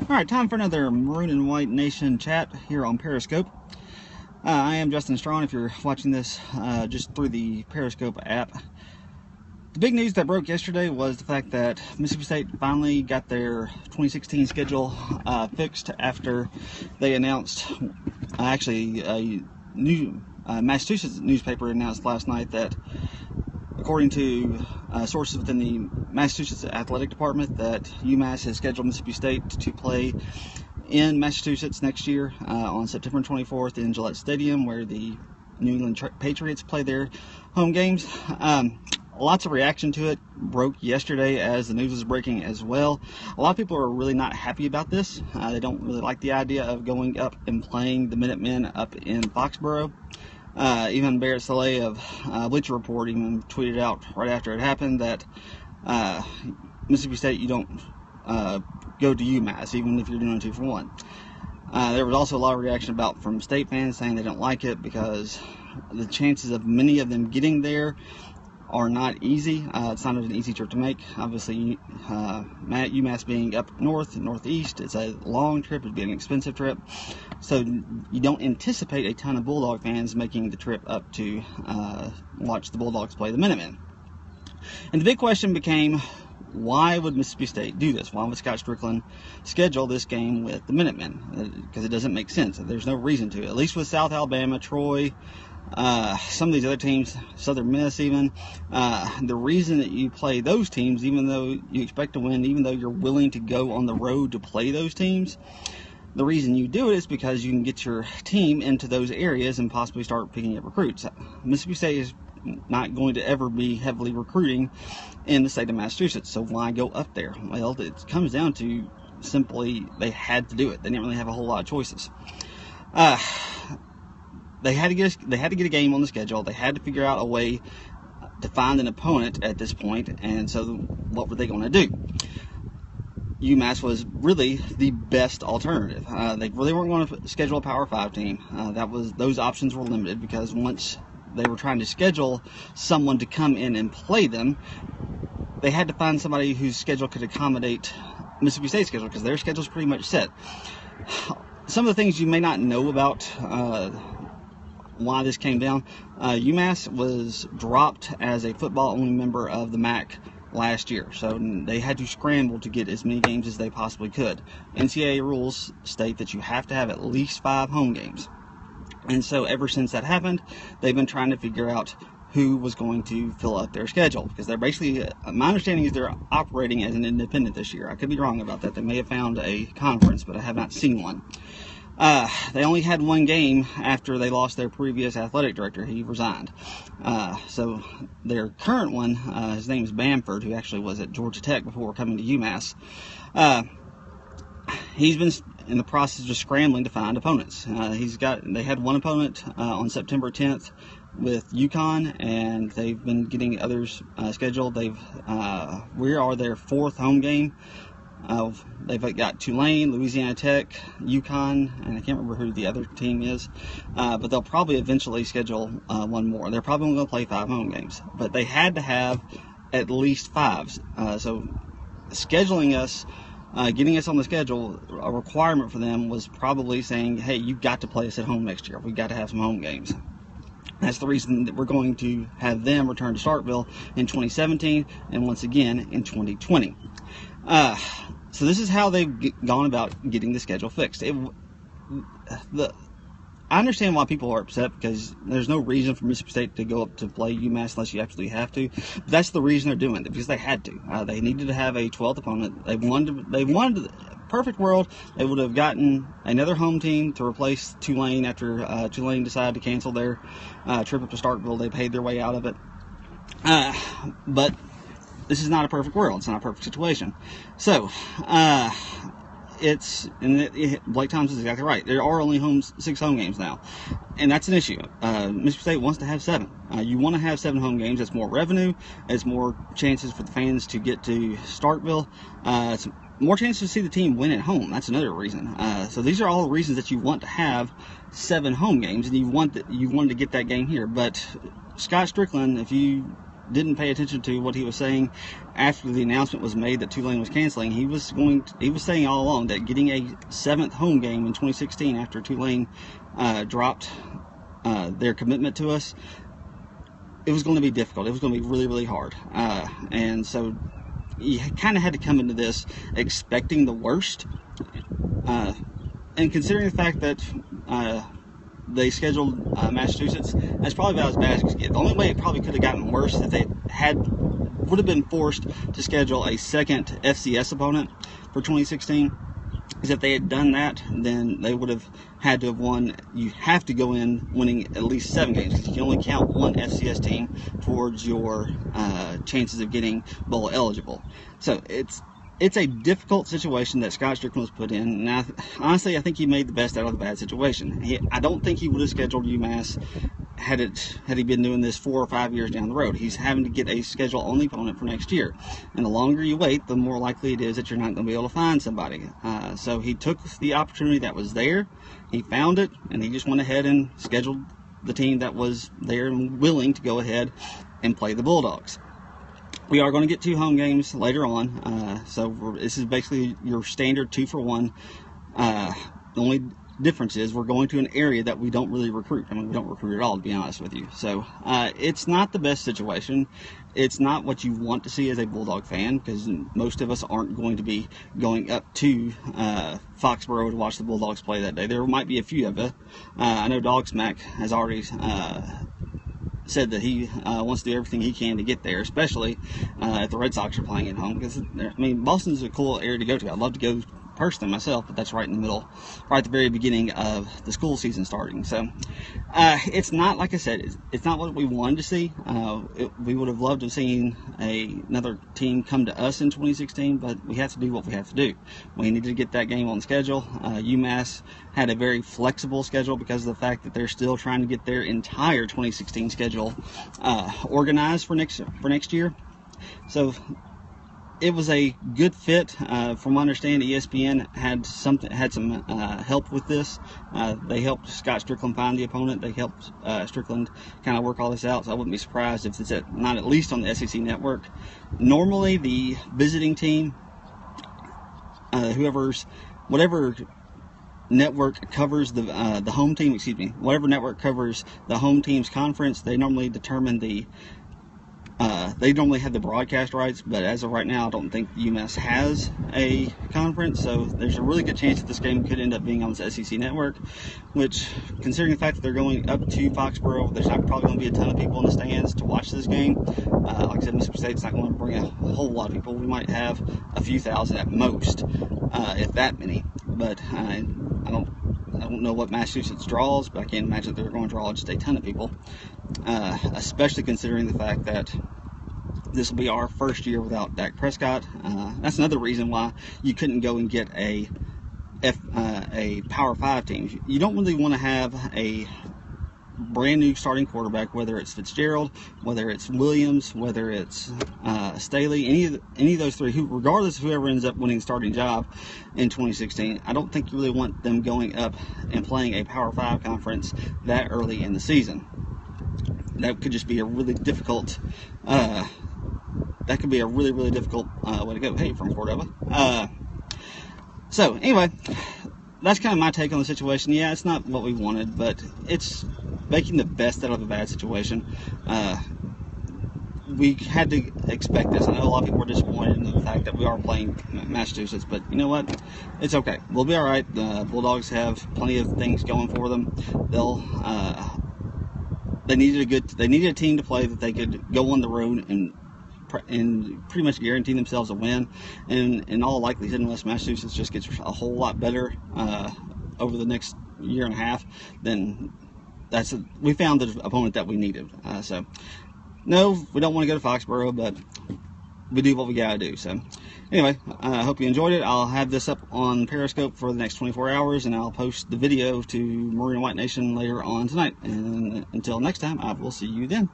Alright, time for another Maroon and White Nation chat here on Periscope. I am Justin Strawn if you're watching this just through the Periscope app. The big news that broke yesterday was the fact that Mississippi State finally got their 2016 schedule fixed after they announced, actually a new Massachusetts newspaper announced last night that, according to sources within the Massachusetts Athletic Department, that UMass has scheduled Mississippi State to play in Massachusetts next year on September 24th in Gillette Stadium, where the New England Patriots play their home games. Lots of reaction to it broke yesterday as the news was breaking as well. A lot of people are really not happy about this. They don't really like the idea of going up and playing the Minutemen up in Foxborough. Even Barrett Saleh of Bleacher Report even tweeted out right after it happened that Mississippi State, you don't go to UMass even if you're doing a 2-for-1. There was also a lot of reaction from state fans saying they don't like it because the chances of many of them getting there are not easy. It's not an easy trip to make. Obviously, UMass being up north, northeast, it's a long trip. It'd be an expensive trip. So you don't anticipate a ton of Bulldog fans making the trip up to watch the Bulldogs play the Minutemen. And the big question became, why would Mississippi State do this? Why would Scott Strickland schedule this game with the Minutemen? Because it doesn't make sense. There's no reason to. At least with South Alabama, Troy, some of these other teams, Southern Miss even, the reason that you play those teams, even though you expect to win, even though you're willing to go on the road to play those teams, the reason you do it is because you can get your team into those areas and possibly start picking up recruits. Mississippi State is not going to ever be heavily recruiting in the state of Massachusetts, so why go up there? Well, it comes down to simply they had to do it. They didn't really have a whole lot of choices. They had to get a game on the schedule. They had to figure out a way to find an opponent at this point, and so what were they going to do? UMass was really the best alternative. They really weren't going to schedule a Power 5 team. Those options were limited because once they were trying to schedule someone to come in and play them, they had to find somebody whose schedule could accommodate Mississippi State's schedule because their schedule's pretty much set. Some of the things you may not know about why this came down. UMass was dropped as a football-only member of the MAC last year, so they had to scramble to get as many games as they possibly could. NCAA rules state that you have to have at least 5 home games, and so ever since that happened, they've been trying to figure out who was going to fill up their schedule, because they're basically, my understanding is they're operating as an independent this year. I could be wrong about that. They may have found a conference, but I have not seen one. They only had one game after they lost their previous athletic director. He resigned. So their current one, his name is Bamford, who actually was at Georgia Tech before coming to UMass. He's been in the process of just scrambling to find opponents. They had one opponent on September 10th with UConn, and they've been getting others scheduled. We are their 4th home game. They've got Tulane, Louisiana Tech, UConn, and I can't remember who the other team is, but they'll probably eventually schedule one more. They're probably going to play 5 home games, but they had to have at least 5s. So scheduling us, getting us on the schedule, a requirement for them was probably saying, hey, you've got to play us at home next year. We've got to have some home games. That's the reason that we're going to have them return to Starkville in 2017 and once again in 2020. So this is how they've gone about getting the schedule fixed. I understand why people are upset, because there's no reason for Mississippi State to go up to play UMass unless you absolutely have to. But that's the reason they're doing it, because they had to. They needed to have a 12th opponent. They wanted perfect world, they would have gotten another home team to replace Tulane after Tulane decided to cancel their trip up to Starkville. They paid their way out of it. But this is not a perfect world. It's not a perfect situation. So, Blake Thomas is exactly right. There are only 6 home games now, and that's an issue. Mississippi State wants to have 7. You want to have 7 home games. It's more revenue. It's more chances for the fans to get to Starkville. It's more chances to see the team win at home. That's another reason. So these are all the reasons that you want to have 7 home games, and you wanted to get that game here. But Scott Strickland, if you didn't pay attention to what he was saying after the announcement was made that Tulane was canceling, he was saying all along that getting a 7th home game in 2016 after Tulane dropped their commitment to us, it was going to be difficult. It was going to be really, really hard. And so you kind of had to come into this expecting the worst. And considering the fact that they scheduled Massachusetts, that's probably about as bad as it could get. The only way it probably could have gotten worse is if they would have been forced to schedule a second FCS opponent for 2016. Is if they had done that, then they would have had to have won. You have to go in winning at least 7 games, because you can only count one FCS team towards your chances of getting bowl eligible. So it's a difficult situation that Scott Strickland was put in. And honestly, I think he made the best out of the bad situation. I don't think he would have scheduled UMass had he been doing this 4 or 5 years down the road. He's having to get a schedule-only opponent for next year. And the longer you wait, the more likely it is that you're not going to be able to find somebody. So he took the opportunity that was there, he found it, and he just went ahead and scheduled the team that was there and willing to go ahead and play the Bulldogs. We are going to get 2 home games later on, so this is basically your standard 2-for-1. The only difference is we're going to an area that we don't really recruit. I mean, we don't recruit at all, to be honest with you. So it's not the best situation. It's not what you want to see as a Bulldog fan, because most of us aren't going to be going up to Foxborough to watch the Bulldogs play that day. There might be a few of us. I know Dog Smack has already said that he wants to do everything he can to get there, especially if the Red Sox are playing at home, because I mean, Boston's a cool area to go to. I'd love to go personally myself, but that's right in the middle, right at the very beginning of the school season starting. So it's not, like I said, it's not what we wanted to see. We would have loved to have seen another team come to us in 2016, but we have to do what we have to do. We needed to get that game on the schedule. UMass had a very flexible schedule because of the fact that they're still trying to get their entire 2016 schedule organized for next year. So it was a good fit. From what I understand, ESPN had some help with this. They helped Scott Strickland find the opponent. They helped Strickland kind of work all this out. So I wouldn't be surprised if it's not at least on the SEC network. Normally, the visiting team, whatever network covers the home team, whatever network covers the home team's conference, they normally determine they normally have the broadcast rights, but as of right now, I don't think UMass has a conference, so there's a really good chance that this game could end up being on the SEC network, which, considering the fact that they're going up to Foxborough, there's not probably going to be a ton of people in the stands to watch this game. Like I said, Mississippi State's not going to bring a whole lot of people. We might have a few thousand at most, if that many, but I don't know what Massachusetts draws, but I can't imagine that they're going to draw just a ton of people, especially considering the fact that this will be our first year without Dak Prescott. That's another reason why you couldn't go and get a Power 5 team. You don't really want to have a brand new starting quarterback, whether it's Fitzgerald, whether it's Williams, whether it's Staley, any of those three, regardless of whoever ends up winning the starting job in 2016. I don't think you really want them going up and playing a Power 5 conference that early in the season. That could just be a really difficult really difficult way to go. Hey, from Cordova. So anyway, that's kind of my take on the situation. Yeah, it's not what we wanted, but it's making the best out of a bad situation. We had to expect this. I know a lot of people were disappointed in the fact that we are playing Massachusetts, but you know what? It's okay. We'll be all right. The Bulldogs have plenty of things going for them. They needed a team to play that they could go on the road and pretty much guarantee themselves a win. And in all likelihood, unless Massachusetts just gets a whole lot better over the next year and a half, then we found the opponent that we needed. So no, we don't want to go to Foxborough, but we do what we gotta do. So anyway, I hope you enjoyed it. I'll have this up on Periscope for the next 24 hours, and I'll post the video to Maroon and White Nation later on tonight. And until next time, I will see you then.